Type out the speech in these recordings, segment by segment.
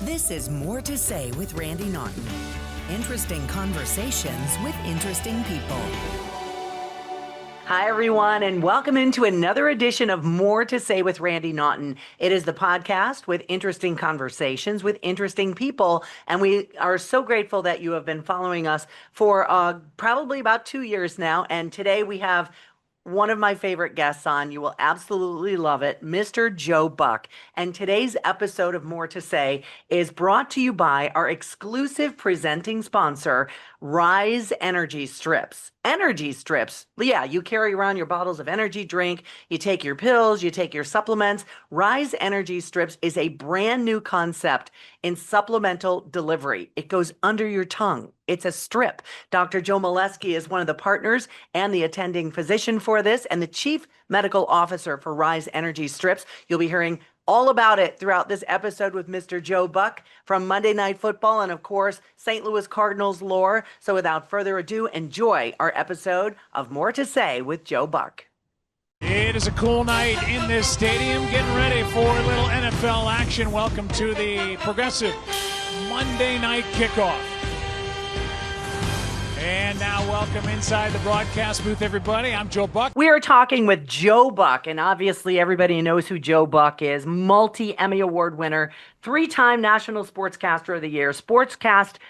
This is More to Say with Randy Naughton. Interesting conversations with interesting people. Hi, everyone, and welcome into another edition of More to Say with Randy Naughton. It is the podcast with interesting conversations with interesting people, and we are so grateful that you have been following us for probably about 2 years now, and today we have one of my favorite guests on. You will absolutely love it, Mr. Joe Buck. And today's episode of More to Say is brought to you by our exclusive presenting sponsor, Riize Energy Strips. Energy strips. Yeah, you carry around your bottles of energy drink, you take your pills, you take your supplements. Riize Energy Strips is a brand new concept in supplemental delivery. It goes under your tongue. It's a strip. Dr. Joe Molesky is one of the partners and the attending physician for this and the chief medical officer for Riize Energy Strips. You'll be hearing all about it throughout this episode with Mr. Joe Buck from Monday Night Football and, of course, St. Louis Cardinals lore. So without further ado, enjoy our episode of More to Say with Joe Buck. It is a cool night in this stadium. Getting ready for a little NFL action. Welcome to the Progressive Monday Night Kickoff. And now welcome inside the broadcast booth, everybody. I'm Joe Buck. We are talking with Joe Buck, and obviously everybody knows who Joe Buck is. Multi-Emmy Award winner, 3-time National Sportscaster of the Year, Broadcast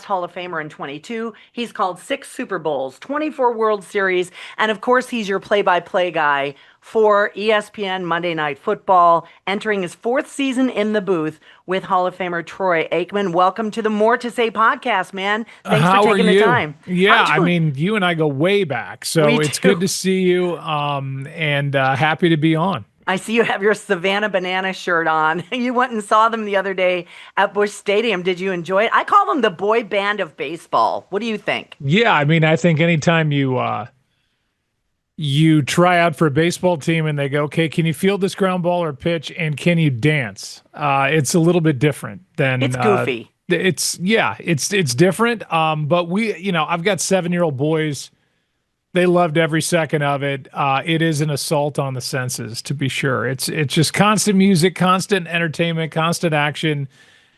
Hall of Famer in 22. He's called 6 Super Bowls, 24 World Series, and of course he's your play-by-play guy for ESPN Monday Night Football, entering his 4th season in the booth with Hall of Famer Troy Aikman. Welcome to the More to Say podcast, man. Thanks for taking the time. Yeah, I mean, you and I go way back, so it's good to see you, and happy to be on. I see you have your Savannah Banana shirt on. You went and saw them the other day at Busch Stadium. Did you enjoy it? I call them the boy band of baseball. What do you think? Yeah, I mean, I think anytime you try out for a baseball team and they go, okay, can you field this ground ball or pitch, and can you dance? It's a little bit different than it's goofy. It's different. But I've got 7-year-old boys. They loved every second of it. It is an assault on the senses, to be sure. It's just constant music, constant entertainment, constant action,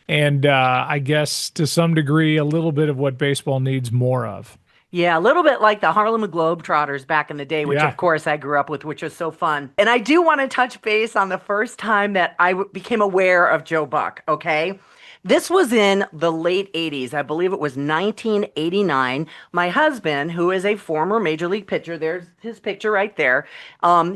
and I guess to some degree a little bit of what baseball needs more of. Yeah, a little bit like the Harlem Globetrotters back in the day, which of course I grew up with, which was so fun. And I do want to touch base on the first time that I became aware of Joe Buck, okay? This was in the late 80s. I believe it was 1989. My husband, who is a former major league pitcher, there's his picture right there.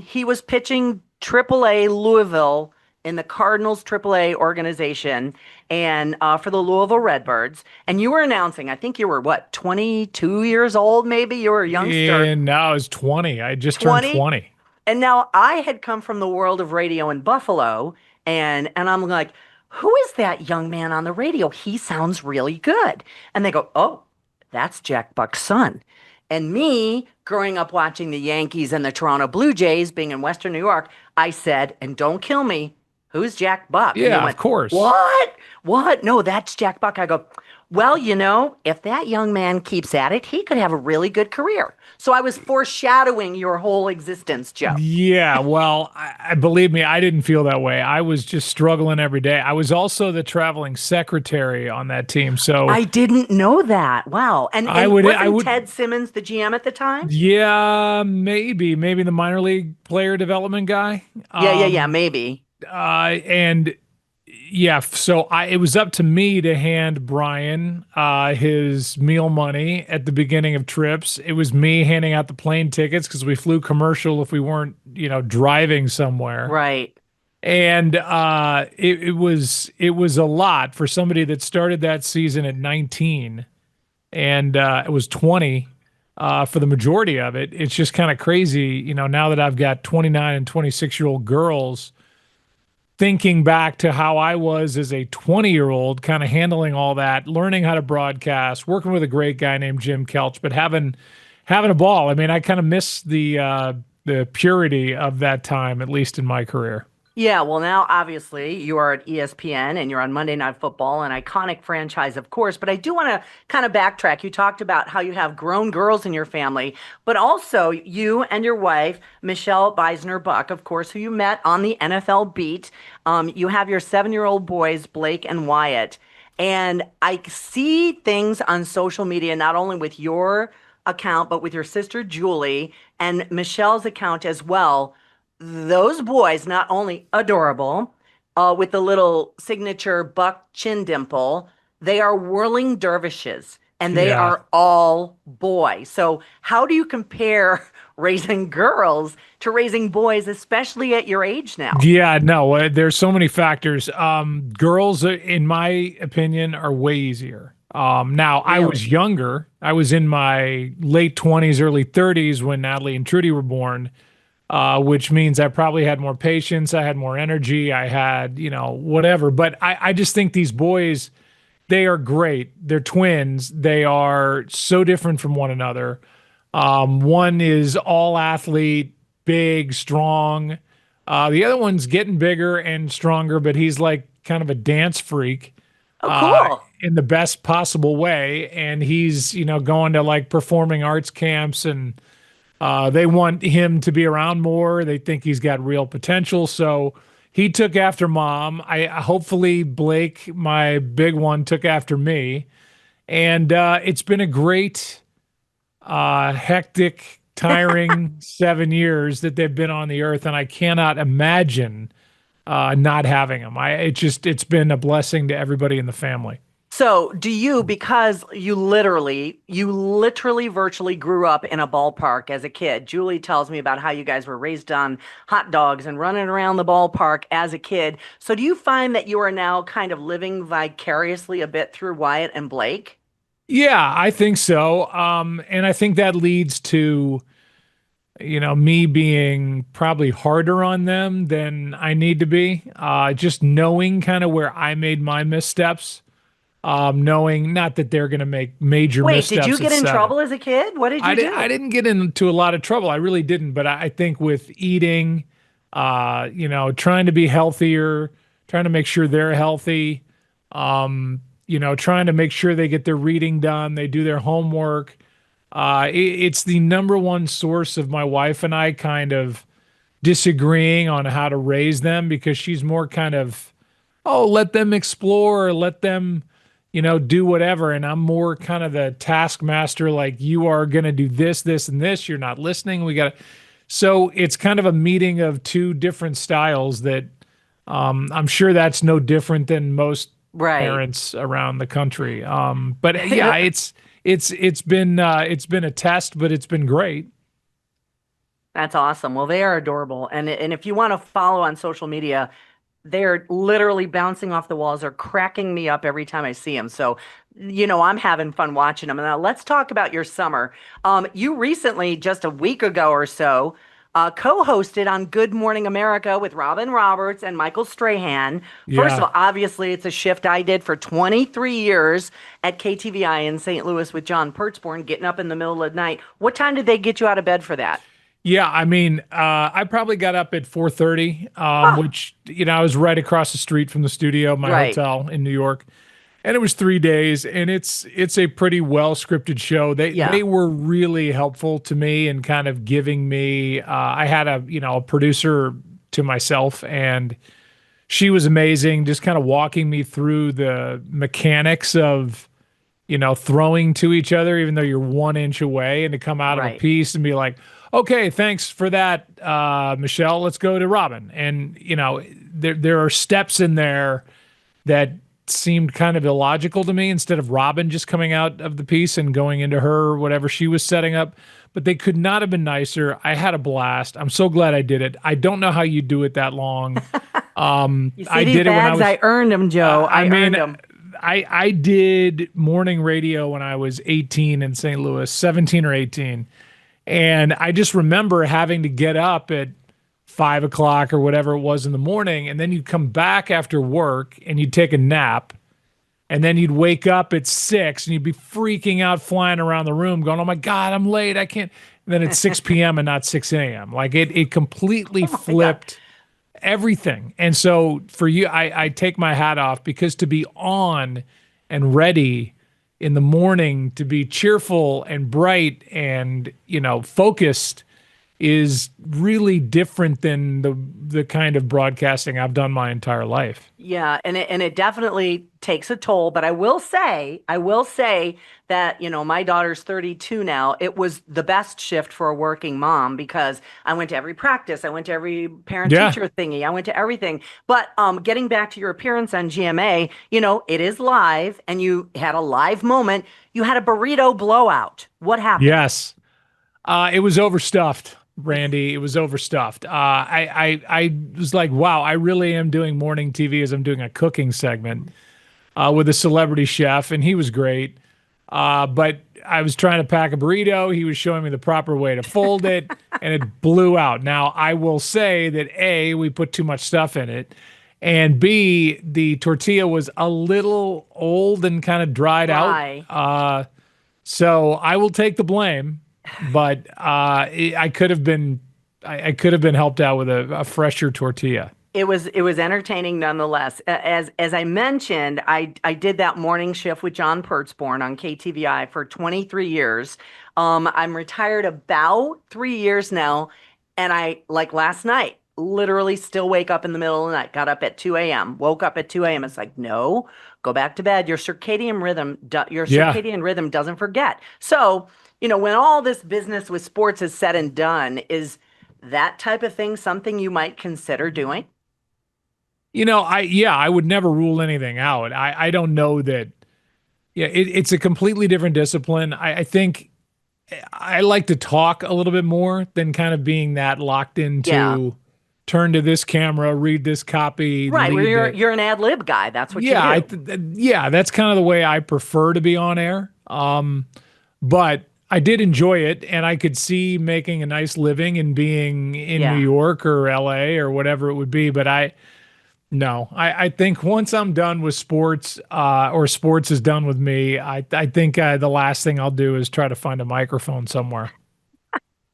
He was pitching AAA Louisville in the Cardinals AAA organization and for the Louisville Redbirds. And you were announcing, I think you were, 22 years old maybe? You were a youngster. And now I was 20. I just turned 20. And now I had come from the world of radio in Buffalo, and I'm like, who is that young man on the radio? He sounds really good. And they go, oh, that's Jack Buck's son. And me, growing up watching the Yankees and the Toronto Blue Jays, being in Western New York, I said, and don't kill me, who's Jack Buck? Yeah, of course. What? No, that's Jack Buck. I go, well, if that young man keeps at it, he could have a really good career. So I was foreshadowing your whole existence, Joe. Yeah, well, I believe me, I didn't feel that way. I was just struggling every day. I was also the traveling secretary on that team, so I didn't know that. Wow. And wasn't Ted Simmons the GM at the time? Yeah, maybe the minor league player development guy. Yeah, maybe. So it was up to me to hand Brian his meal money at the beginning of trips. It was me handing out the plane tickets because we flew commercial if we weren't, driving somewhere. Right. And it was a lot for somebody that started that season at 19 and it was 20 for the majority of it. It's just kind of crazy, now that I've got 29 and 26-year-old girls, thinking back to how I was as a 20-year-old, kind of handling all that, learning how to broadcast, working with a great guy named Jim Kelch, but having a ball. I mean, I kind of miss the purity of that time, at least in my career. Yeah, well, now obviously you are at ESPN and you're on Monday Night Football, an iconic franchise, of course. But I do want to kind of backtrack. You talked about how you have grown girls in your family, but also you and your wife, Michelle Beisner Buck, of course, who you met on the NFL beat. You have your 7-year-old boys, Blake and Wyatt. And I see things on social media, not only with your account, but with your sister, Julie, and Michelle's account as well. Those boys not only adorable, with the little signature buck chin dimple, they are whirling dervishes and they Yeah. are all boys. So how do you compare raising girls to raising boys, especially at your age now? Yeah, no, there's so many factors. Girls, in my opinion, are way easier. Now, I was Really? younger. I was in my late 20s, early 30s when Natalie and Trudy were born, which means I probably had more patience. I had more energy. I had, whatever. But I just think these boys, they are great. They're twins. They are so different from one another. One is all athlete, big, strong. The other one's getting bigger and stronger, but he's like kind of a dance freak Oh, uh, cool. in the best possible way. And he's, going to like performing arts camps and they want him to be around more. They think he's got real potential. So he took after mom. I hopefully Blake, my big one, took after me. And it's been a great hectic, tiring 7 years that they've been on the earth, and I cannot imagine not having them. It's been a blessing to everybody in the family. So, do you, because you literally virtually grew up in a ballpark as a kid. Julie tells me about how you guys were raised on hot dogs and running around the ballpark as a kid. So, do you find that you are now kind of living vicariously a bit through Wyatt and Blake? Yeah, I think so. And I think that leads to, me being probably harder on them than I need to be. Just knowing kind of where I made my missteps. Knowing not that they're going to make major Wait, did you missteps at get in 7. trouble as a kid? What did you I do? didn't get into a lot of trouble. I really didn't. But I think with eating, trying to be healthier, trying to make sure they're healthy, trying to make sure they get their reading done, they do their homework. It's the number one source of my wife and I kind of disagreeing on how to raise them because she's more kind of, oh, let them explore, let them, do whatever. And I'm more kind of the taskmaster, like you are going to do this, this, and this. You're not listening. We got to. So it's kind of a meeting of two different styles that I'm sure that's no different than most Right. parents around the country. But yeah, it's been a test, but it's been great. That's awesome. Well, they are adorable. And if you want to follow on social media, they're literally bouncing off the walls. They're cracking me up every time I see them. So, I'm having fun watching them. And now let's talk about your summer. You recently, just a week ago or so, co-hosted on Good Morning America with Robin Roberts and Michael Strahan. First of Yeah. all, obviously, it's a shift I did for 23 years at KTVI in St. Louis with John Pertzborn, getting up in the middle of the night. What time did they get you out of bed for that? Yeah, I mean, I probably got up at 4:30, Oh, which I was right across the street from the studio, my right. hotel in New York, and it was 3 days, and it's a pretty well scripted show. They Yeah. were really helpful to me and kind of giving me. I had a producer to myself, and she was amazing, just kind of walking me through the mechanics of throwing to each other, even though you're 1 inch away, and to come out of a Right. piece and be like, okay, thanks for that, Michelle. Let's go to Robin. And, there are steps in there that seemed kind of illogical to me instead of Robin just coming out of the piece and going into her, whatever she was setting up. But they could not have been nicer. I had a blast. I'm so glad I did it. I don't know how you do it that long. You see I these did it when I bags? was I earned them, Joe. I I earned mean, them. I did morning radio when I was 18 in St. Louis, 17 or 18. And I just remember having to get up at 5 o'clock or whatever it was in the morning. And then you'd come back after work and you'd take a nap. And then you'd wake up at 6 and you'd be freaking out, flying around the room, going, oh my God, I'm late. I can't. And then it's 6 p.m. and not 6 a.m. Like it completely Oh my God. flipped everything. And so for you, I take my hat off, because to be on and ready in the morning, to be cheerful and bright and, focused, is really different than the kind of broadcasting I've done my entire life. Yeah, and it definitely takes a toll, but I will say that, my daughter's 32 now. It was the best shift for a working mom, because I went to every practice, I went to every parent teacher thingy, I went to everything. But getting back to your appearance on GMA, it is live, and you had a live moment. You had a burrito blowout. What happened? Yes. It was overstuffed, Randy. It was overstuffed. I was like, wow, I really am doing morning TV, as I'm doing a cooking segment with a celebrity chef, and he was great. But I was trying to pack a burrito. He was showing me the proper way to fold it, and it blew out. Now, I will say that A, we put too much stuff in it, and B, the tortilla was a little old and kind of dried out. So I will take the blame. But I could have been helped out with a fresher tortilla. It was entertaining nonetheless. As I mentioned, I did that morning shift with John Pertzborn on KTVI for 23 years. I'm retired about 3 years now, and I, like last night, literally still wake up in the middle of the night. Got up at 2 a.m. Woke up at 2 a.m. It's like, no, go back to bed. Your circadian rhythm doesn't forget. So, when all this business with sports is said and done, is that type of thing something you might consider doing? I would never rule anything out. I don't know that. Yeah, it's a completely different discipline. I think I like to talk a little bit more than kind of being that locked into turn to this camera, read this copy. Right, where you're an ad lib guy. That's what you do. That's kind of the way I prefer to be on air. But I did enjoy it, and I could see making a nice living and being in New York or LA or whatever it would be. But I think once I'm done with sports, or sports is done with me, I think the last thing I'll do is try to find a microphone somewhere.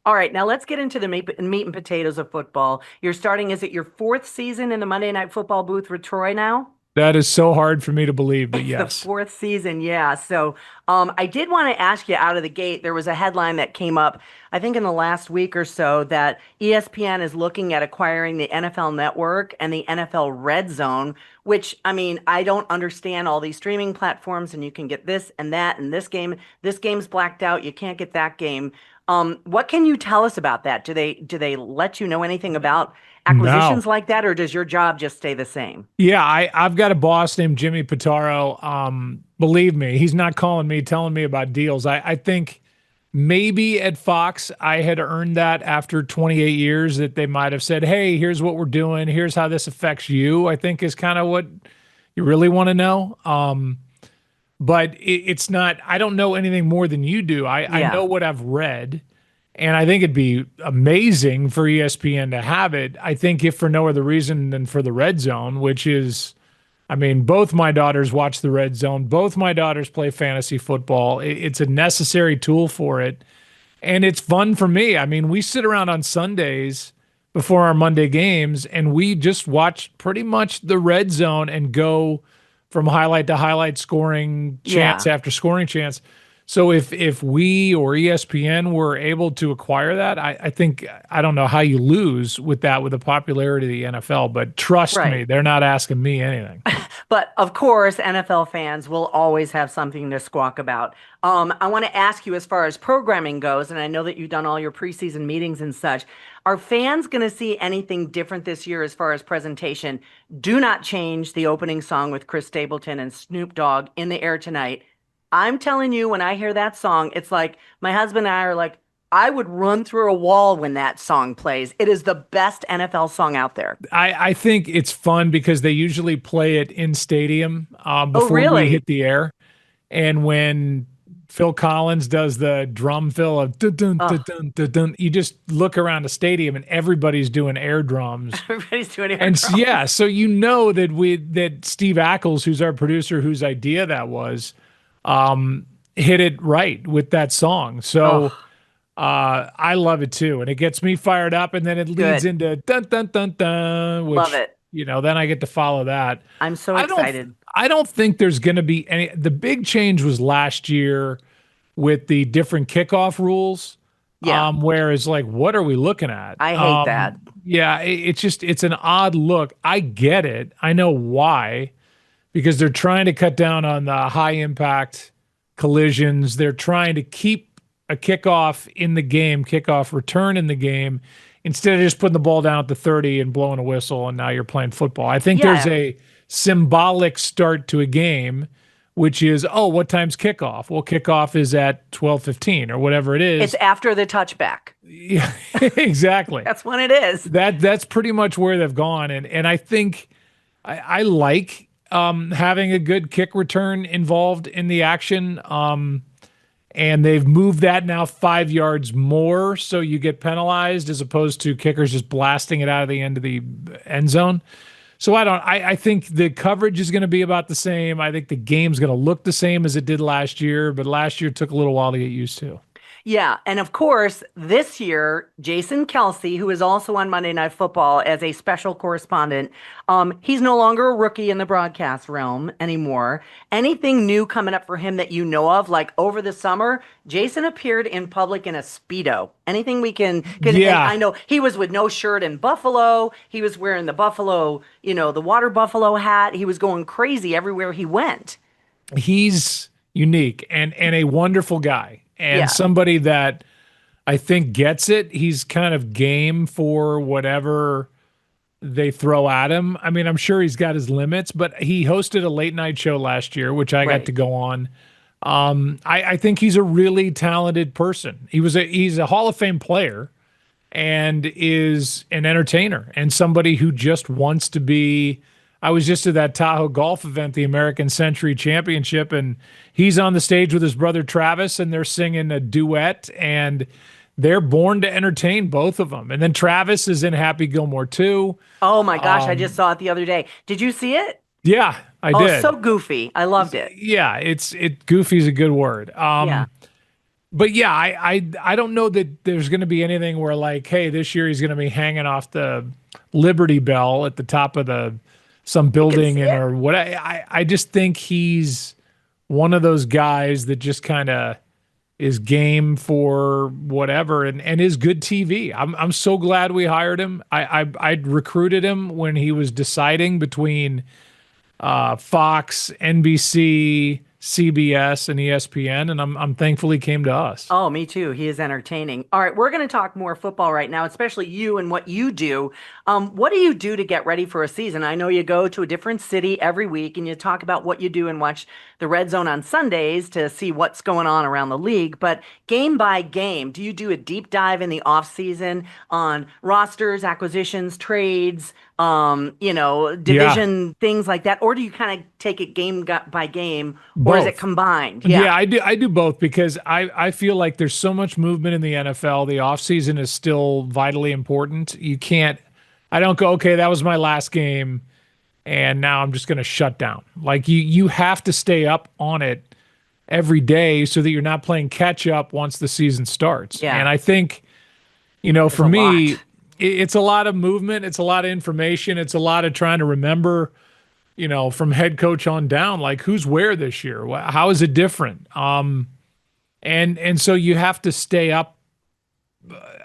All right, now let's get into the meat and potatoes of football. Is it your fourth season in the Monday Night Football booth with Troy now? That is so hard for me to believe, but yes. The fourth season, yeah. So I did want to ask you out of the gate, there was a headline that came up, I think in the last week or so, that ESPN is looking at acquiring the NFL Network and the NFL Red Zone, which, I don't understand all these streaming platforms, and you can get this and that, and this game's blacked out, you can't get that game. What can you tell us about that? Do they let you know anything about acquisitions like that, or does your job just stay the same? Yeah, I've got a boss named Jimmy Pitaro. Believe me, he's not calling me, telling me about deals. I think maybe at Fox I had earned that after 28 years, that they might have said, hey, here's what we're doing, here's how this affects you, I think is kind of what you really want to know. But it's not, I don't know anything more than you do. I know what I've read. And I think it'd be amazing for ESPN to have it. I think if for no other reason than for the Red Zone, which is, both my daughters watch the Red Zone. Both my daughters play fantasy football. It's a necessary tool for it. And it's fun for me. We sit around on Sundays before our Monday games, and we just watch pretty much the Red Zone and go from highlight to highlight, scoring chance after scoring chance. So if we or ESPN were able to acquire that, I think, I don't know how you lose with that, with the popularity of the NFL, but trust me, they're not asking me anything. But of course, NFL fans will always have something to squawk about. I want to ask you, as far as programming goes, and I know that you've done all your preseason meetings and such, are fans going to see anything different this year as far as presentation? Do not change the opening song with Chris Stapleton and Snoop Dogg, In the Air Tonight. I'm telling you, when I hear that song, it's like my husband and I are like, I would run through a wall when that song plays. It is the best NFL song out there. I think it's fun because they usually play it in stadium before we hit the air. And when Phil Collins does the drum fill of dun, dun, dun, dun, dun, dun, you just look around the stadium and everybody's doing air drums. Everybody's doing air drums. Yeah, so you know that Steve Ackles, who's our producer, whose idea that was, hit it right with that song. So I love it too, and it gets me fired up, and then it leads Good. into dun dun dun dun, Love which it. then I get to follow that. I'm so I don't excited. I don't think there's going to be any. The big change was last year with the different kickoff rules. Yeah, Whereas like, what are we looking at? I hate that. Yeah, it's an odd look. I get it. I know why, because they're trying to cut down on the high impact collisions. They're trying to keep a kickoff in the game, kickoff return in the game, instead of just putting the ball down at the 30 and blowing a whistle and now you're playing football. I think there's Yeah, a symbolic start to a game, which is, oh, what time's kickoff? Well, kickoff is at 12:15 or whatever it it's is. after the touchback. Yeah, exactly. That's when it is. That's pretty much where they've gone, and I think I like having a good kick return involved in the action. And they've moved that now 5 yards more, so you get penalized as opposed to kickers just blasting it out of the end of the end zone. So I think the coverage is going to be about the same. I think the game's going to look the same as it did last year, but last year took a little while to get used to. Yeah, and of course, this year, Jason Kelsey, who is also on Monday Night Football as a special correspondent, he's no longer a rookie in the broadcast realm anymore. Anything new coming up for him that you know of? Like over the summer, Jason appeared in public in a Speedo. Anything we can, 'cause- and Yeah. I know he was with no shirt in Buffalo. He was wearing the Buffalo, the water buffalo hat. He was going crazy everywhere he went. He's unique and a wonderful guy and Yeah. somebody that I think gets it. He's kind of game for whatever they throw at him. I mean, I'm sure he's got his limits, but he hosted a late night show last year, which I got Right. to go on. I think he's a really talented person. He's a Hall of Fame player and is an entertainer and somebody who just wants to be. I was just at that Tahoe golf event, the American Century Championship, and he's on the stage with his brother Travis, and they're singing a duet, and they're born to entertain, both of them. And then Travis is in Happy Gilmore too. Oh my gosh, I just saw it the other day. Did you see it? Yeah, I Oh, did. so goofy. I loved it. Yeah, goofy is a good word. Yeah. But yeah, I don't know that there's going to be anything where like, hey, this year he's going to be hanging off the Liberty Bell at the top of some building see and it. or what. I just think he's one of those guys that just kind of is game for whatever and is good TV. I'm so glad we hired him. I recruited him when he was deciding between Fox, NBC, CBS, and ESPN, and I'm thankful he came to us. Oh, me too. He is entertaining. All right, we're going to talk more football right now, especially you and what you do. What do you do to get ready for a season? I know you go to a different city every week and you talk about what you do and watch the Red Zone on Sundays to see what's going on around the league. But game by game, do you do a deep dive in the off season on rosters, acquisitions, trades, division, things like that? Or do you kind of take it game by game, or is it Both. combined? Yeah, I do both because I feel like there's so much movement in the NFL. The offseason is still vitally important. I don't go, okay, that was my last game and now I'm just going to shut down. Like you have to stay up on it every day so that you're not playing catch up once the season starts. Yeah. And I think, for a me, lot. it's a lot of movement. It's a lot of information. It's a lot of trying to remember, from head coach on down, like who's where this year. How is it different? And so you have to stay up,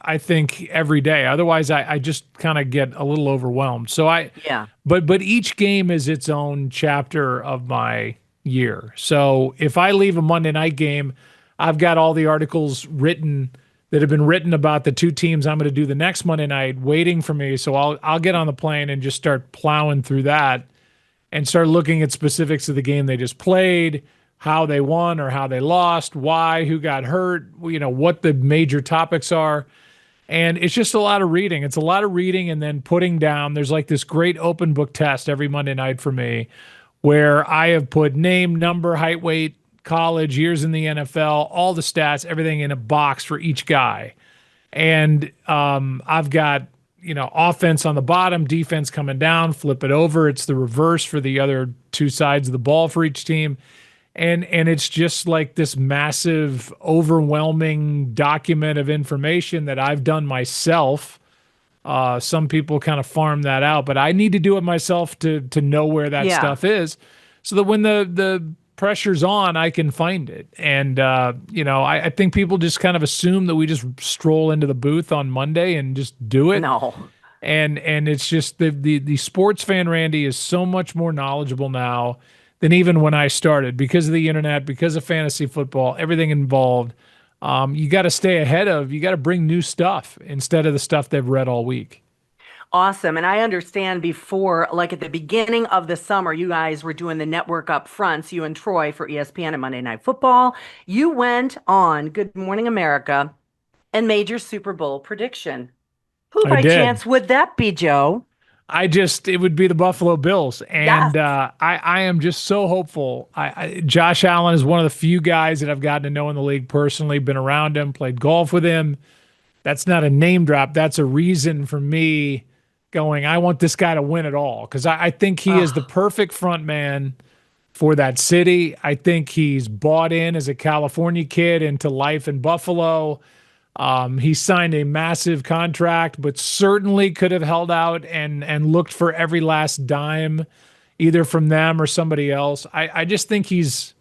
I think, every day. Otherwise, I just kind of get a little overwhelmed. So Yeah. but each game is its own chapter of my year. So if I leave a Monday night game, I've got all the articles written that have been written about the two teams I'm going to do the next Monday night waiting for me. So I'll get on the plane and just start plowing through that and start looking at specifics of the game they just played, how they won or how they lost, why, who got hurt, what the major topics are. And it's just a lot of reading. It's a lot of reading and then putting down. There's like this great open book test every Monday night for me where I have put name, number, height, weight, college, years in the NFL, all the stats, everything in a box for each guy. And I've got, offense on the bottom, defense coming down, flip it over. It's the reverse for the other two sides of the ball for each team. And it's just like this massive, overwhelming document of information that I've done myself. Some people kind of farm that out, but I need to do it myself to know where that Yeah. stuff is, so that when the pressure's on, I can find it. And I think people just kind of assume that we just stroll into the booth on Monday and just do it. No. And it's just the sports fan Randy is so much more knowledgeable now than even when I started, because of the internet, because of fantasy football, everything involved. You got to stay ahead of. You got to bring new stuff instead of the stuff they've read all week. Awesome. And I understand before, like at the beginning of the summer, you guys were doing the network up fronts, you and Troy for ESPN and Monday Night Football. You went on Good Morning America and made your Super Bowl prediction. Who I by did. chance would that be, Joe? It would be the Buffalo Bills, Yes. and I am just so hopeful. Josh Allen is one of the few guys that I've gotten to know in the league personally. Been around him, played golf with him. That's not a name drop. That's a reason for me going, I want this guy to win it all, because I think he is the Oh, perfect front man for that city. I think he's bought in as a California kid into life in Buffalo. He signed a massive contract, but certainly could have held out and looked for every last dime, either from them or somebody else. I just think he's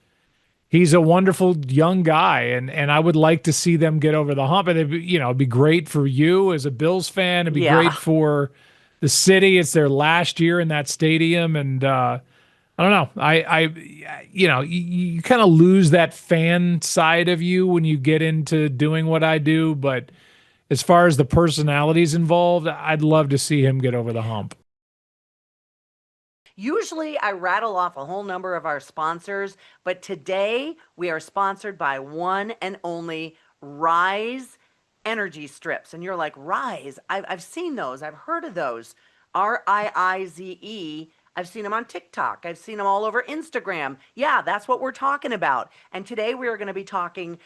a wonderful young guy, and I would like to see them get over the hump. And it'd be great for you as a Bills fan. It'd be great yeah. for the city. It's their last year in that stadium, and I don't know. You kind of lose that fan side of you when you get into doing what I do. But as far as the personalities involved, I'd love to see him get over the hump. Usually I rattle off a whole number of our sponsors, but today we are sponsored by one and only Riize energy strips. And you're like, Riize? I've seen those. I've heard of those. Riize. I've seen them on TikTok. I've seen them all over Instagram. Yeah, that's what we're talking about. And today we are going to be talking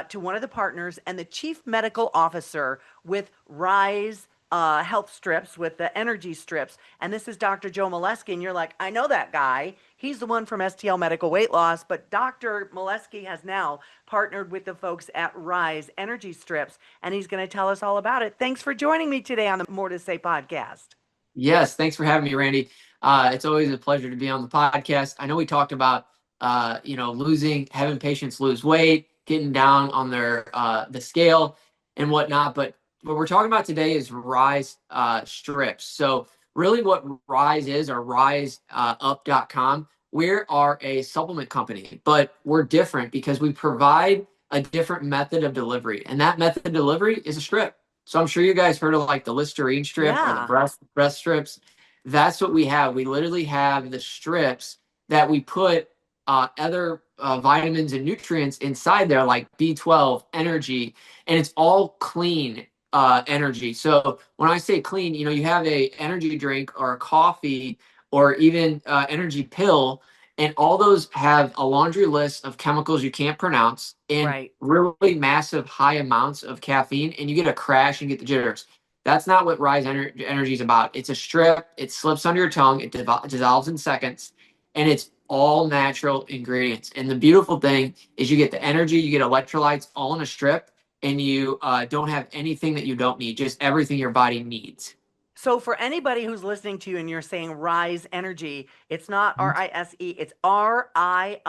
to one of the partners and the chief medical officer with Riize health strips, with the energy strips. And this is Dr. Joe Molesky. And you're like, I know that guy. He's the one from STL Medical Weight Loss. But Dr. Molesky has now partnered with the folks at Riize Energy Strips, and he's going to tell us all about it. Thanks for joining me today on the More to Say podcast. Yes, thanks for having me, Randy. It's always a pleasure to be on the podcast. I know we talked about, having patients lose weight, getting down on the scale and whatnot. But what we're talking about today is Riize strips. So really what Riize is, or RiizeUp.com, we are a supplement company, but we're different because we provide a different method of delivery. And that method of delivery is a strip. So I'm sure you guys heard of like the Listerine strip or the Yeah. breast strips. That's what we have. We literally have the strips that we put other vitamins and nutrients inside there, like B12, energy, and it's all clean energy. So when I say clean, you have a energy drink or a coffee or even energy pill, and all those have a laundry list of chemicals you can't pronounce and Right. really massive high amounts of caffeine, and you get a crash and get the jitters. That's not what Energy is about. It's a strip. It slips under your tongue. It dissolves in seconds, and it's all natural ingredients. And the beautiful thing is you get the energy, you get electrolytes all in a strip, and you don't have anything that you don't need, just everything your body needs. So for anybody who's listening to you and you're saying Riize Energy, it's not Riise, it's Riize,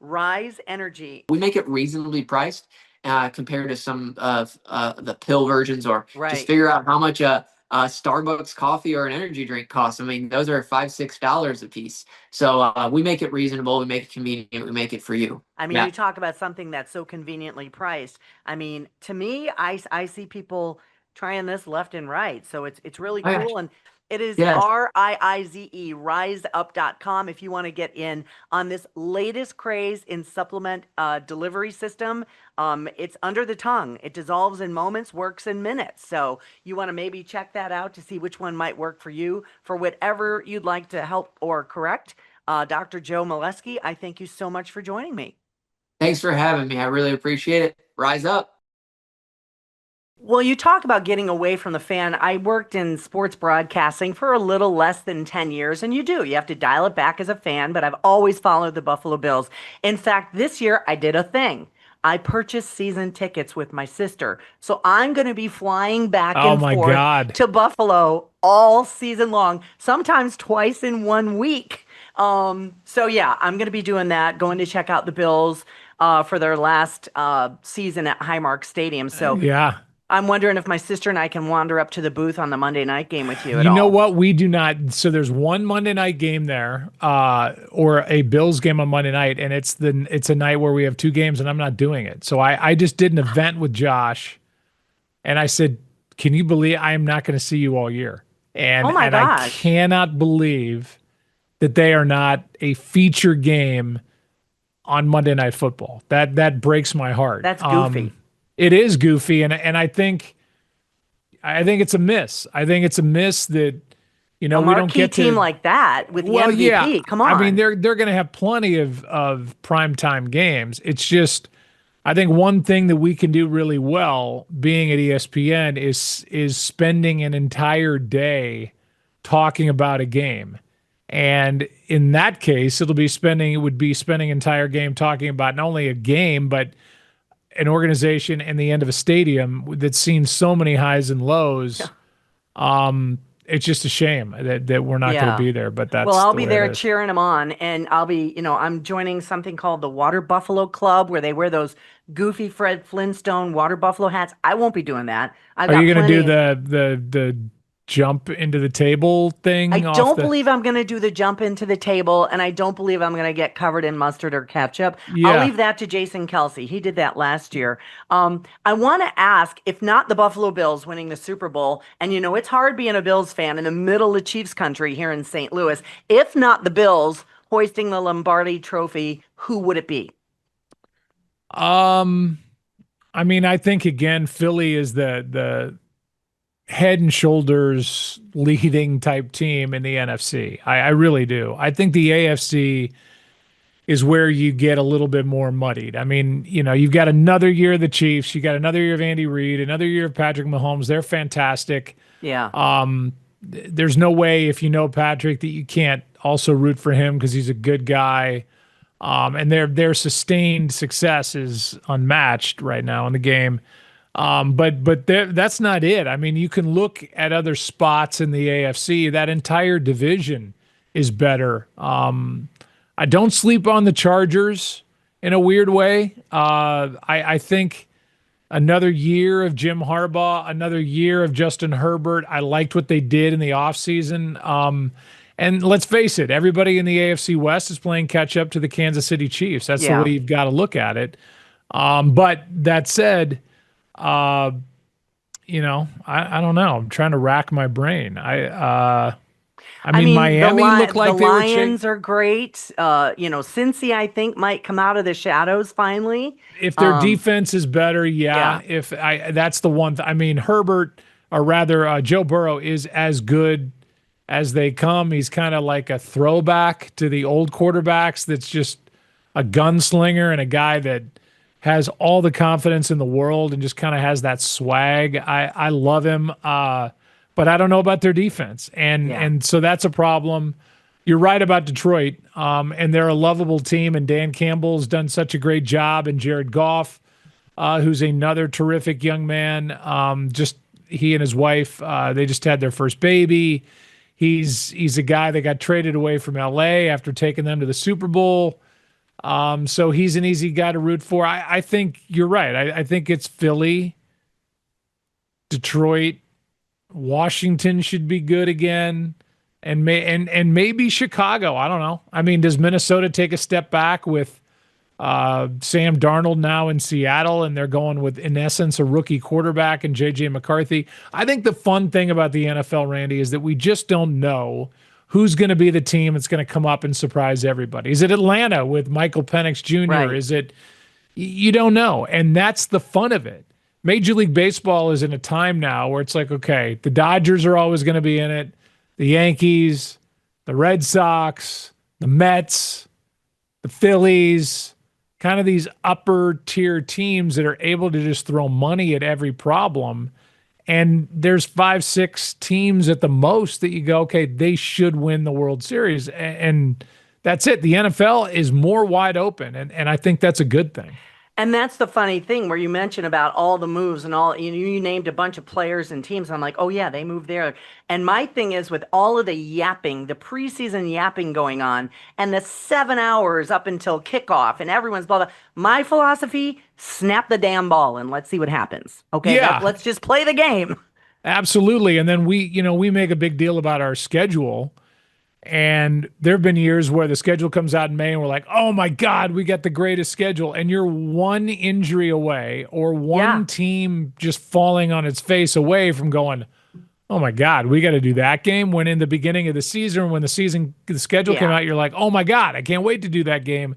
Riize Energy. We make it reasonably priced compared to some of the pill versions, or just Right. figure out how much a Starbucks coffee or an energy drink costs. I mean, those are $5, $6 a piece. So we make it reasonable. We make it convenient. We make it for you. I mean, Yeah. you talk about something that's so conveniently priced. I mean, to me, I see people trying this left and right. So it's really Oh, yeah. cool. And it is Yes. Riize, riseup.com, if you want to get in on this latest craze in supplement delivery system. It's under the tongue. It dissolves in moments, works in minutes. So you want to maybe check that out to see which one might work for you for whatever you'd like to help or correct. Dr. Joe Molesky, I thank you so much for joining me. Thanks for having me. I really appreciate it. Rise up. Well, you talk about getting away from the fan. I worked in sports broadcasting for a little less than 10 years, and you do. You have to dial it back as a fan, but I've always followed the Buffalo Bills. In fact, this year I did a thing. I purchased season tickets with my sister. So I'm going to be flying back Oh and my forth God. to Buffalo all season long, sometimes twice in 1 week. So yeah, I'm going to be doing that, going to check out the Bills for their last season at Highmark Stadium. So Yeah. I'm wondering if my sister and I can wander up to the booth on the Monday night game with you at You know all. what? We do not. So there's one Monday night game there, or a Bills game on Monday night, and it's a night where we have two games, and I'm not doing it. So I just did an event with Josh, and I said, "Can you believe I am not going to see you all year?" Oh my And I gosh. cannot believe that they are not a feature game on Monday Night Football. That breaks my heart. That's goofy. It is goofy, and I think it's a miss. I think it's a miss that A we don't marquee get team to. like that with the Well, yeah. MVP. Come I mean, on. they're going to have plenty of primetime games. It's just I think one thing that we can do really well being at ESPN is spending an entire day talking about a game. And in that case, it would be spending an entire game talking about not only a game, but an organization and the end of a stadium that's seen so many highs and lows. It's just a shame that we're not going to Yeah. be there, but Well, that's I'll the be way it there is. cheering them on, and I'm joining something called the Water Buffalo Club where they wear those goofy Fred Flintstone water buffalo hats. I won't be doing that. I've Are got you going to do plenty. the jump into the table I thing off don't the? believe I'm going to do the jump into the table, and I don't believe I'm going to get covered in mustard or ketchup. I'll Yeah. leave that to Jason Kelsey. He did that last year. I want to ask if not the Buffalo Bills winning the Super Bowl, and it's hard being a Bills fan in the middle of Chiefs country here in St. Louis. If not the Bills hoisting the Lombardi Trophy, who would it be? Um, I mean, I think again, Philly is the head and shoulders leading type team in the NFC. I really do. I think the AFC is where you get a little bit more muddied. I mean, you've got another year of the Chiefs, you got another year of Andy Reid, another year of Patrick Mahomes. They're fantastic. Yeah, There's no way if you know Patrick that you can't also root for him because he's a good guy. And their sustained success is unmatched right now in the game. But that's not it. I mean, you can look at other spots in the AFC. That entire division is better. I don't sleep on the Chargers in a weird way. I think another year of Jim Harbaugh, another year of Justin Herbert. I liked what they did in the offseason. And let's face it, everybody in the AFC West is playing catch up to the Kansas City Chiefs. That's the yeah. way you've got to look at it. But that said, uh, I don't know. I'm trying to rack my brain. I I mean, mean, Miami looked the like they were Lions are great. Cincy, I think, might come out of the shadows finally. if their Um, defense is better, yeah. yeah, If that's the one. I mean, Herbert, or rather, Joe Burrow is as good as they come. He's kind of like a throwback to the old quarterbacks. That's just a gunslinger and a guy that has all the confidence in the world and just kind of has that swag. I love him, but I don't know about their defense, and yeah. and so that's a problem. You're right about Detroit, and they're a lovable team, and Dan Campbell's done such a great job, and Jared Goff, who's another terrific young man. Just he and his wife, they just had their first baby. He's a guy that got traded away from LA after taking them to the Super Bowl. So he's an easy guy to root for. I think you're right. I think it's Philly, Detroit, Washington should be good again, and maybe Chicago. I don't know. I mean, does Minnesota take a step back with Sam Darnold now in Seattle, and they're going with, in essence, a rookie quarterback and J.J. McCarthy? I think the fun thing about the NFL, Randy, is that we just don't know who's going to be the team that's going to come up and surprise everybody. Is it Atlanta with Michael Penix Jr.? Right. Is it? You don't know, and that's the fun of it. Major League Baseball is in a time now where it's like, okay, the Dodgers are always going to be in it, the Yankees, the Red Sox, the Mets, the Phillies. kind of these upper tier teams that are able to just throw money at every problem. And there's 5, 6 teams at the most that you go, okay, they should win the World Series. And that's it. The NFL is more wide open. And I think that's a good thing. And that's the funny thing where you mentioned about all the moves and all, you named a bunch of players and teams. I'm like, oh yeah, they moved there. And my thing is with all of the yapping, the preseason yapping going on and the 7 hours up until kickoff and everyone's blah, blah. My philosophy, snap the damn ball and let's see what happens. Okay. Yeah. Let's just play the game. Absolutely. And then we make a big deal about our schedule. And there have been years where the schedule comes out in May and we're like, oh my God, we got the greatest schedule. And you're one injury away or one team just falling on its face away from going, oh my God, we got to do that game. When in the beginning of the season, when the schedule came out, you're like, oh my God, I can't wait to do that game.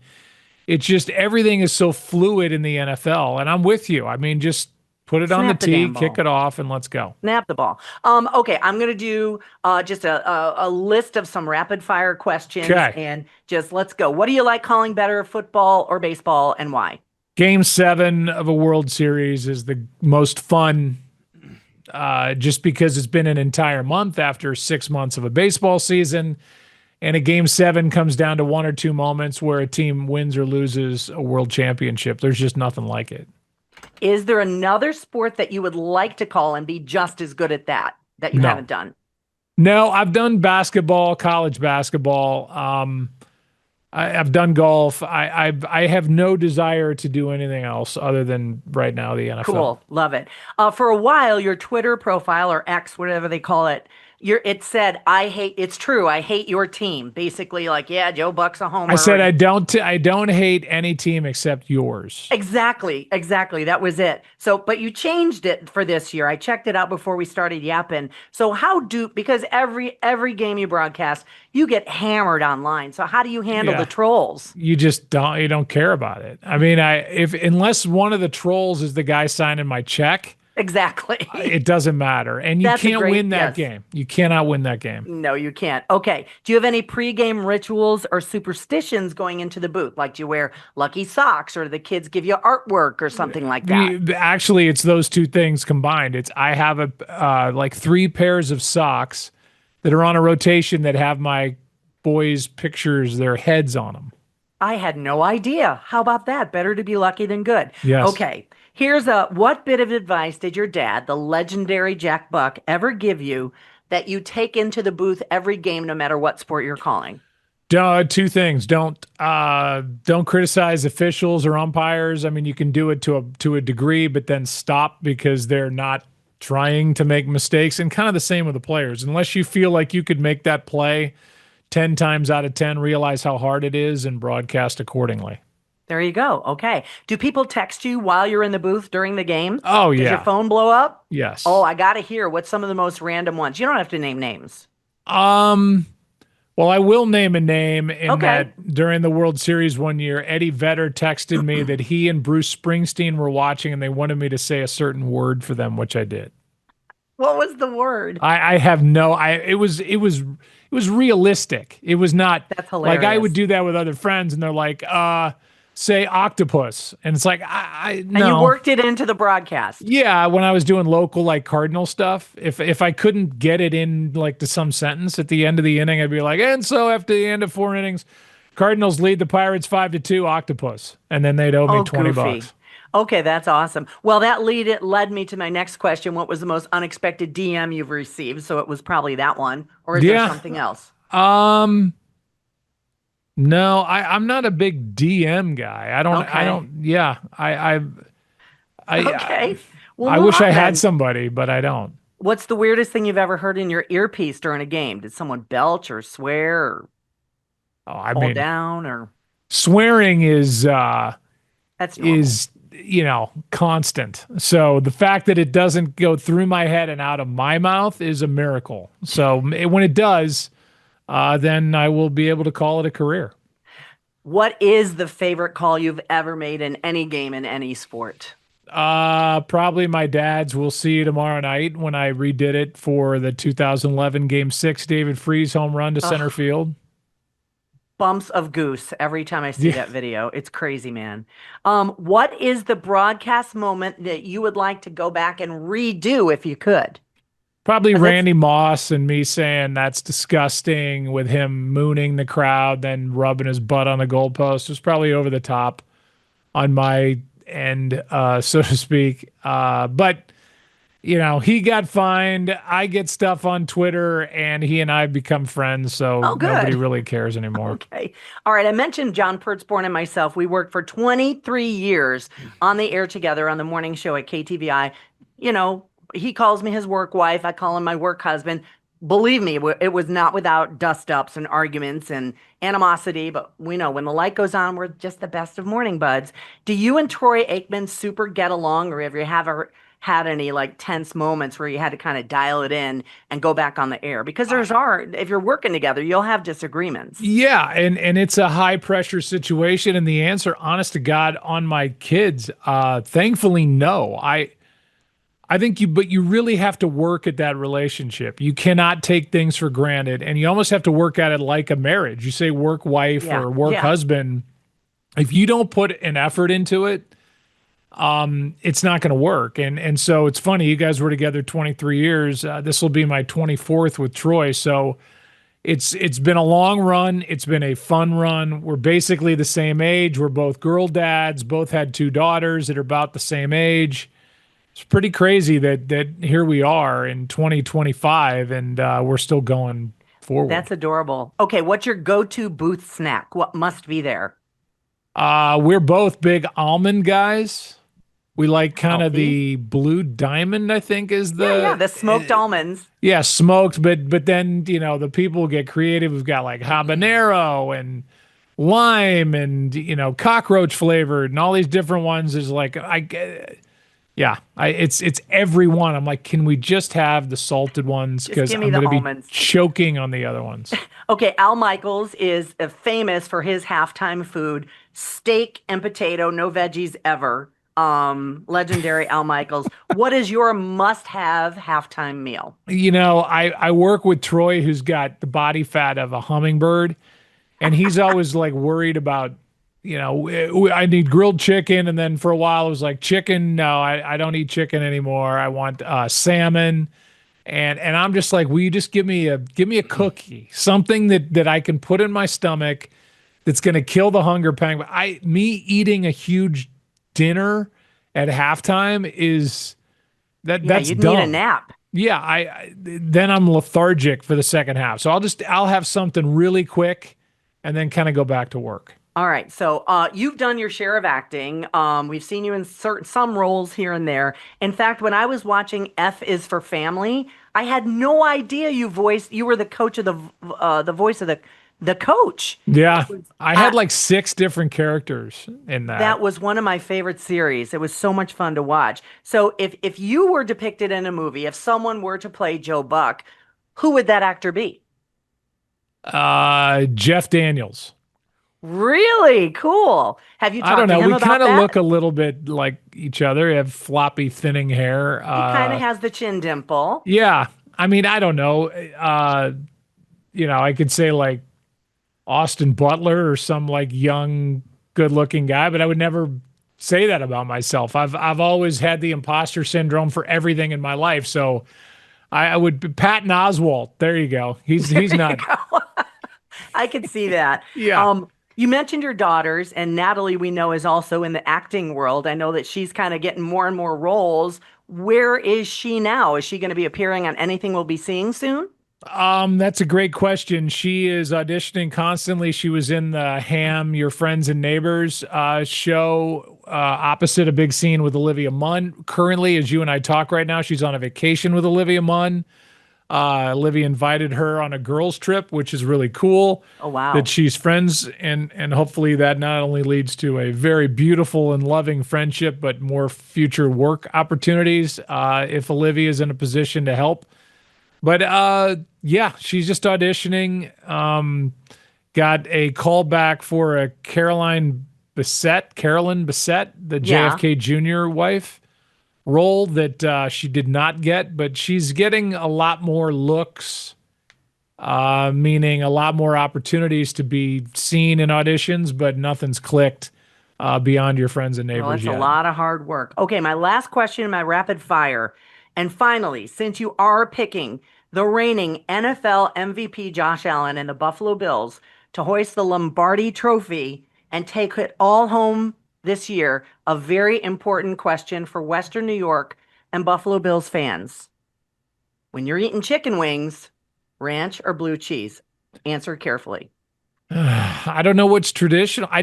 It's just everything is so fluid in the NFL. And I'm with you. I mean, just put it on the tee, kick it off, and let's go. Snap the ball. Okay, I'm going to do just a list of some rapid fire questions and just let's go. What do you like calling better, football or baseball, and why? Game 7 of a World Series is the most fun just because it's been an entire month after 6 months of a baseball season. And a Game 7 comes down to 1 or 2 moments where a team wins or loses a world championship. There's just nothing like it. Is there another sport that you would like to call and be just as good at that you haven't done? No, I've done basketball, college basketball. I've done golf. I have no desire to do anything else other than right now the NFL. Cool. Love it. For a while, your Twitter profile or X, whatever they call it, it said, it's true, I hate your team. Basically, like, yeah, Joe Buck's a homer. I said, I don't hate any team except yours. Exactly. That was it. So, but you changed it for this year. I checked it out before we started yapping. So because every game you broadcast, you get hammered online. So how do you handle the trolls? You just don't care about it. I mean, unless one of the trolls is the guy signing my check. Exactly. It doesn't matter. And you can't win that game. You cannot win that game. No, you can't. Okay. Do you have any pregame rituals or superstitions going into the booth? Like, do you wear lucky socks or do the kids give you artwork or something like that? Actually, it's those two things combined. I have like 3 pairs of socks that are on a rotation that have my boys' pictures, their heads on them. I had no idea. How about that? Better to be lucky than good. Yes. Okay. Here's what bit of advice did your dad, the legendary Jack Buck, ever give you that you take into the booth every game, no matter what sport you're calling? 2 things. Don't criticize officials or umpires. I mean, you can do it to a degree, but then stop because they're not trying to make mistakes. And kind of the same with the players. Unless you feel like you could make that play 10 times out of 10, realize how hard it is and broadcast accordingly. There you go. Okay. Do people text you while you're in the booth during the game? Oh, yeah. Does your phone blow up? Yes. Oh, I got to hear. What's some of the most random ones? You don't have to name names. Well, I will name a name in that during the World Series one year, Eddie Vedder texted me that he and Bruce Springsteen were watching and they wanted me to say a certain word for them, which I did. What was the word? I have it was realistic. It was not. That's hilarious. Like I would do that with other friends and they're like, say octopus. And it's like, no. And you worked it into the broadcast. Yeah. When I was doing local, like Cardinal stuff, if I couldn't get it in like to some sentence at the end of the inning, I'd be like, and so after the end of 4 innings, Cardinals lead the Pirates 5-2 octopus. And then they'd owe me $20. Okay. That's awesome. Well, that led me to my next question. What was the most unexpected DM you've received? So it was probably that one, or is there something else? No, I'm not a big DM guy. Okay. Well, I wish I had somebody, but I don't. What's the weirdest thing you've ever heard in your earpiece during a game? Did someone belch or swear or fall down or? Swearing is that's normal. Constant. So the fact that it doesn't go through my head and out of my mouth is a miracle. So when it does, then I will be able to call it a career. What is the favorite call you've ever made in any game in any sport? Probably my dad's. We'll see you tomorrow night when I redid it for the 2011 Game 6 David Freese home run to center field. bumps of goose every time I see Yeah. that video. It's crazy, man. What is the broadcast moment that you would like to go back and redo if you could? Probably And that's Randy Moss and me saying that's disgusting with him mooning the crowd, then rubbing his butt on the goalpost. It was probably over the top on my end, so to speak. But he got fined. I get stuff on Twitter, and he and I become friends, so oh, nobody good. really cares anymore. Okay. All right. I mentioned John Pertzborn and myself. We worked for 23 years on the air together on the morning show at KTVI. You know, he calls me his work wife. I call him my work husband. Believe me, it was not without dust ups and arguments and animosity, but we know when the light goes on, we're just the best of morning buds. Do you and Troy Aikman super get along, or have you ever had any like tense moments where you had to kind of dial it in and go back on the air? Because if you're working together, you'll have disagreements. Yeah, and it's a high pressure situation, and the answer, honest to God, on my kids, thankfully, no. I think but you really have to work at that relationship. You cannot take things for granted, and you almost have to work at it like a marriage. You say work wife Yeah. or work Yeah. husband. If you don't put an effort into it, it's not going to work. And so it's funny. You guys were together 23 years. This will be my 24th with Troy. So it's been a long run. It's been a fun run. We're basically the same age. We're both girl dads. Both had two daughters that are about the same age. It's pretty crazy that here we are in 2025 and we're still going forward. That's adorable. Okay, what's your go-to booth snack? What must be there? We're both big almond guys. We like kind of Healthy. the blue diamond, I think, is Yeah, the smoked almonds. yeah, smoked, but then the people get creative. We've got like habanero and lime and cockroach flavored and all these different ones. Is like it's every one. I'm like, can we just have the salted ones? Just Because give me I'm the going to be almonds. choking on the other ones. Okay, Al Michaels is famous for his halftime food, steak and potato, no veggies ever. Legendary Al Michaels. What is your must-have halftime meal? I work with Troy, who's got the body fat of a hummingbird, and he's always like worried about, I need grilled chicken. And then for a while, it was like chicken. No, I don't eat chicken anymore. I want salmon. And I'm just like, will you just give me a cookie, something that I can put in my stomach that's going to kill the hunger pang. But me eating a huge dinner at halftime is Yeah, that's you'd dumb. need a nap. Yeah, then I'm lethargic for the second half. So I'll have something really quick and then kind of go back to work. All right, so you've done your share of acting. We've seen you in some roles here and there. In fact, when I was watching F is for Family, I had no idea you were the coach of the voice of the coach. Yeah, I had I- like 6 different characters in that. That was one of my favorite series. It was so much fun to watch. So if you were depicted in a movie, if someone were to play Joe Buck, who would that actor be? Jeff Daniels. Really cool. Have you I talked don't to know. him We about kind of that? look a little bit like each other. We have floppy, thinning hair. He kind of has the chin dimple. Yeah. I mean, I don't know. I could say like Austin Butler or some like young, good-looking guy, but I would never say that about myself. I've always had the imposter syndrome for everything in my life. So I would Patton Oswalt. There you go. He's not. I could see that. Yeah. You mentioned your daughters, and Natalie, we know, is also in the acting world. I know that she's kind of getting more and more roles. Where is she now? Is she going to be appearing on anything we'll be seeing soon? That's a great question. She is auditioning constantly. She was in the Ham, Your Friends and Neighbors show opposite a big scene with Olivia Munn. Currently, as you and I talk right now, she's on a vacation with Olivia Munn. Olivia invited her on a girls' trip, which is really cool. Oh, wow. That she's friends, and hopefully that not only leads to a very beautiful and loving friendship, but more future work opportunities if Olivia is in a position to help. But yeah, she's just auditioning. Got a call back for a Carolyn Bessette, the Yeah. JFK Jr. wife role that she did not get, but she's getting a lot more looks meaning a lot more opportunities to be seen in auditions, but nothing's clicked beyond your friends and Well, neighbors it's a yet. lot of hard work. Okay, my last question in my rapid fire. And finally, since you are picking the reigning NFL MVP Josh Allen and the Buffalo Bills to hoist the Lombardi Trophy and take it all home this year, a very important question for Western New York and Buffalo Bills fans. When you're eating chicken wings, ranch or blue cheese? Answer carefully. I don't know what's traditional. I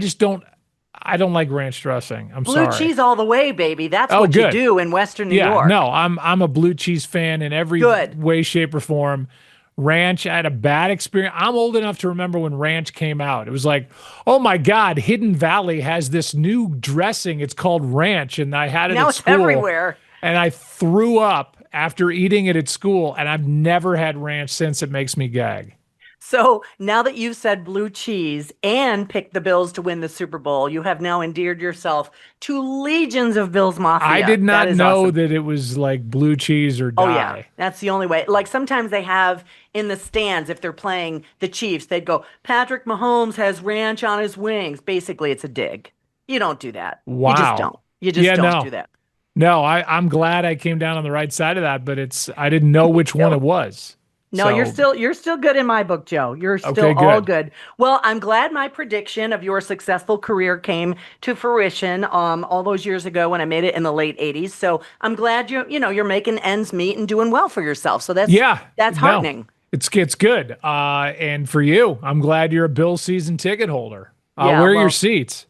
don't like ranch dressing. I'm Blue sorry. cheese all the way, baby. That's Oh, what you good. do in Western New Yeah, York. no, I'm a blue cheese fan in every Good. way, shape, or form. Ranch, I had a bad experience. I'm old enough to remember when ranch came out. It was like, oh my God, Hidden Valley has this new dressing. It's called ranch, and I had it Now at it's school, everywhere. and I threw up after eating it at school, and I've never had ranch since. It makes me gag. So now that you've said blue cheese and picked the Bills to win the Super Bowl, you have now endeared yourself to legions of Bills I Mafia. did That not is know awesome. that it was like blue cheese or Oh yeah, die. that's the only way. Like sometimes they have in the stands if they're playing the Chiefs, they'd go, Patrick Mahomes has ranch on his wings. Basically, it's a dig. You don't do that. You just Wow. don't. You just Yeah, don't no. do that. No, I'm glad I came down on the right side of that, but I didn't know which one it was. No, So, you're still good in my book, Joe. You're still okay, all good. good. Well, I'm glad my prediction of your successful career came to fruition all those years ago when I made it in the late 80s. So I'm glad you're making ends meet and doing well for yourself. So Yeah, that's no, heartening. it's good. And for you, I'm glad you're a Bill season ticket holder. Yeah, Where are your well, seats?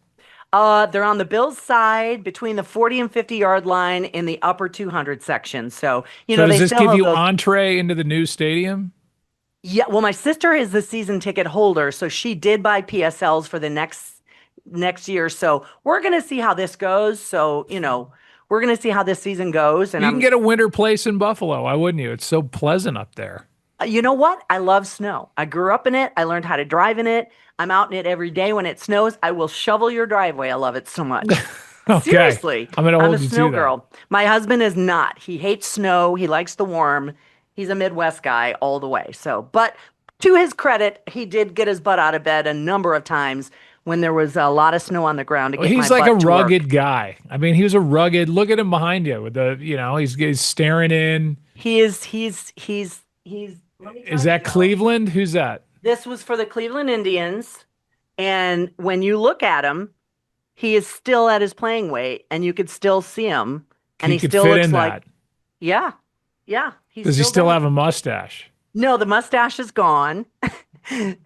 they're on the Bills side between the 40 and 50-yard line in the upper 200 section. So, So does they this still give have you those. entree into the new stadium? Yeah, well, my sister is the season ticket holder, so she did buy PSLs for the next year. So we're gonna see how this goes. So, we're gonna see how this season goes. And You can get a winter place in Buffalo. Why wouldn't you? It's so pleasant up there. you know what? I love snow. I grew up in it. I learned how to drive in it. I'm out in it every day when it snows. I will shovel your driveway. I love it so much. Okay, Seriously, I'm gonna I'm a hold you snow to that. girl. My husband is not. He hates snow. He likes the warm. He's a Midwest guy all the way. So, but to his credit, he did get his butt out of bed a number of times when there was a lot of snow on the ground to Well, get my he's like a butt to work. rugged guy. I mean, he was a rugged. Look at him behind you with he's staring in. He's. Let me Is tell that you, Cleveland? Who's that? this was for the Cleveland Indians, and when you look at him, he is still at his playing weight, and you could still see him, and He he could still fit looks in like, that. yeah, yeah. Does he still got have a mustache? No, the mustache is gone.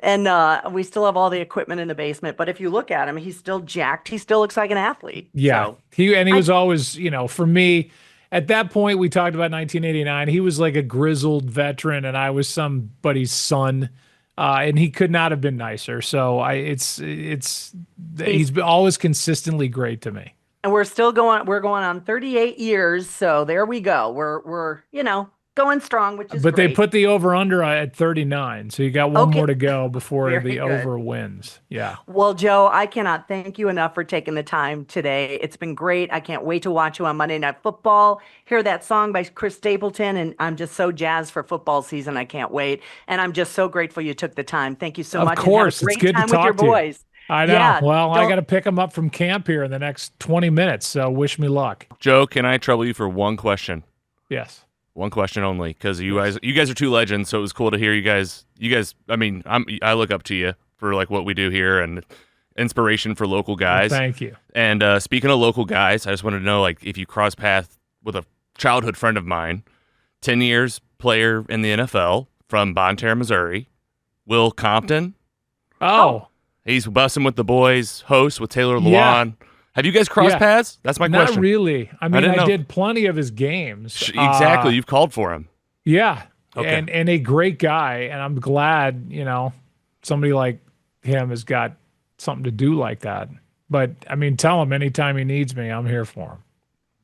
And we still have all the equipment in the basement. But if you look at him, he's still jacked. He still looks like an athlete. Yeah. So He I was always, for me, at that point we talked about 1989. He was like a grizzled veteran and I was somebody's son. And he could not have been nicer. So he's been always consistently great to me. and we're going on 38 years. So there we go. We're going strong, which is But they great. put the over under at 39. So you got one Okay. more to go before Very the good. over wins. Yeah. Well, Joe, I cannot thank you enough for taking the time today. It's been great. I can't wait to watch you on Monday Night Football, hear that song by Chris Stapleton, and I'm just so jazzed for football season. I can't wait. And I'm just so grateful you took the time. Thank you so Of much. course. And It's have a great good to time with your talk to you. boys. I know. Yeah, Well, I don't- got to pick him up from camp here in the next 20 minutes. So wish me luck. Joe, can I trouble you for one question? Yes. One question only, because you guys are two legends. So it was cool to hear you guys. I mean, I look up to you for like what we do here and inspiration for local guys. Well, thank you. And speaking of local guys, I just wanted to know like if you cross paths with a childhood friend of mine, 10 years player in the NFL from Bonne Terre, Missouri, Will Compton. Oh. He's bussing with the boys, host with Taylor Yeah. Lewan. Have you guys crossed Yeah. paths? That's my Not question. really. I mean, didn't I know. did plenty of his games. Exactly. You've called for him. Yeah. Okay. And a great guy. And I'm glad, somebody like him has got something to do like that. But I mean, tell him anytime he needs me, I'm here for him.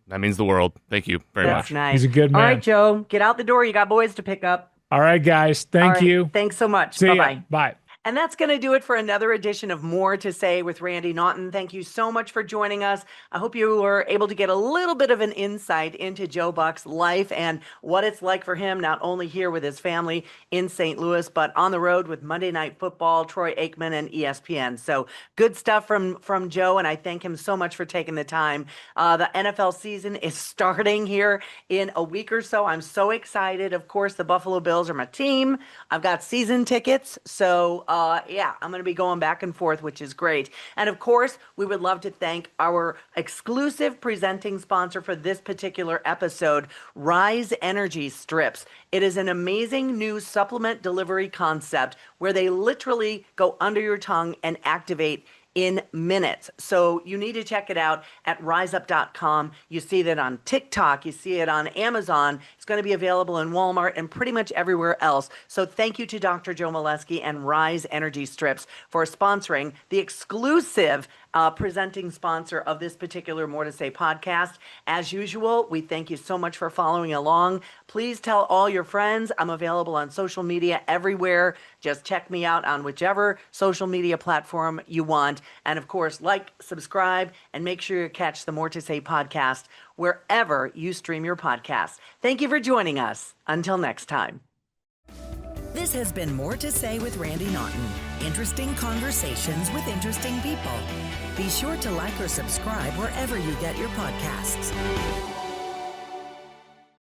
That means the world. Thank you very That's much. nice. He's a good All man. right, Joe, get out the door. You got boys to pick up. All right, guys. All Thank right, you. Thanks so much. See ya. Bye-bye. Bye. And that's going to do it for another edition of More to Say with Randy Naughton. Thank you so much for joining us. I hope you were able to get a little bit of an insight into Joe Buck's life and what it's like for him, not only here with his family in St. Louis, but on the road with Monday Night Football, Troy Aikman, and ESPN. So good stuff from Joe, and I thank him so much for taking the time. The NFL season is starting here in a week or so. I'm so excited. Of course, the Buffalo Bills are my team. I've got season tickets, so yeah, I'm going to be going back and forth, which is great. And of course, we would love to thank our exclusive presenting sponsor for this particular episode, Riize Energy Strips. It is an amazing new supplement delivery concept where they literally go under your tongue and activate in minutes. So you need to check it out at riseup.com. You see that on TikTok, you see it on Amazon. It's going to be available in Walmart and pretty much everywhere else. So thank you to Dr. Joe Molesky and Riize Energy Strips for sponsoring the exclusive presenting sponsor of this particular More to Say podcast. As usual, we thank you so much for following along. Please tell all your friends. I'm available on social media everywhere. Just check me out on whichever social media platform you want. And of course, like, subscribe, and make sure you catch the More to Say podcast wherever you stream your podcasts. Thank you for joining us. Until next time. This has been More to Say with Randy Naughton. Interesting conversations with interesting people. Be sure to like or subscribe wherever you get your podcasts.